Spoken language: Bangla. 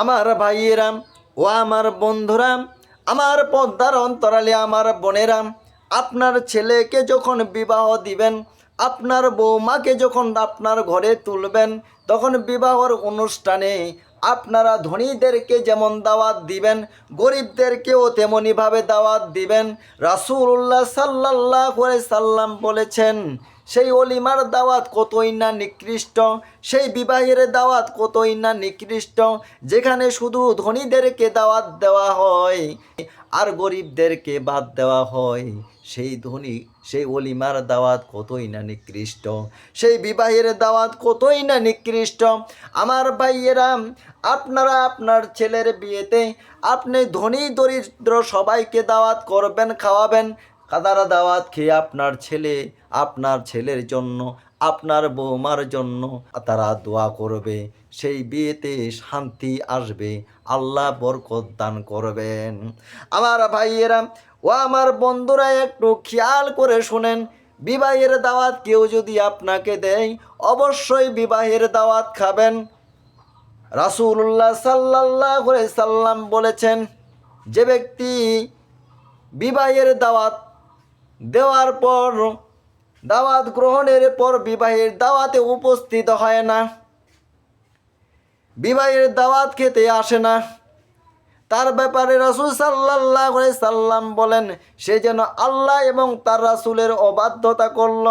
আমার ভাইয়েরাম ও আমার বন্ধুরাম, আমার পর্দার অন্তরালে আমার বোনেরাম, আপনার ছেলেকে যখন বিবাহ দিবেন, আপনার বৌমাকে যখন আপনার ঘরে তুলবেন, তখন বিবাহর অনুষ্ঠানে আপনারা ধনীদেরকে যেমন দাওয়াত দিবেন, গরিবদেরকেও তেমনইভাবে দাওয়াত দিবেন। রাসূলুল্লাহ সাল্লাল্লাহু আলাইহি সাল্লাম বলেছেন, সেই অলিমার দাওয়াত কতই না নিকৃষ্ট, সেই বিবাহের দাওয়াত কতই না নিকৃষ্ট, যেখানে শুধু ধনীদেরকে দাওয়াত দেওয়া হয় আর গরিবদেরকে বাদ দেওয়া হয়। সেই অলিমার দাওয়াত কতই না নিকৃষ্ট, সেই বিবাহের দাওয়াত কতই না নিকৃষ্ট। আমার ভাইয়েরা, আপনারা আপনার ছেলের বিয়েতে আপনি ধনী দরিদ্র সবাইকে দাওয়াত করবেন, খাওয়াবেন। কাদারা দাওয়াত খেয়ে আপনার ছেলের জন্য, আপনার বৌমার জন্য তারা দোয়া করবে, সেই বিয়েতে শান্তি আসবে, আল্লাহ বরকত দান করবেন। আমার ভাইয়েরা ও আমার বন্ধুরা, একটু খেয়াল করে শুনেন, বিবাহের দাওয়াত কেউ যদি আপনাকে দেয়, অবশ্যই বিবাহের দাওয়াত খাবেন। রাসূলুল্লাহ সাল্লাল্লাহু আলাইহি সাল্লাম বলেছেন, যে ব্যক্তি বিবাহের দাওয়াত দেওয়ার পর, দাওয়াত গ্রহণের পর বিবাহের দাওয়াতে উপস্থিত হয় না, বিবাহের দাওয়াত খেতে আসে না, তার ব্যাপারে রাসূল সাল্লাল্লাহু আলাইহি সাল্লাম বলেন, সে যেন আল্লাহ এবং তার রাসূলের অবাধ্যতা করল।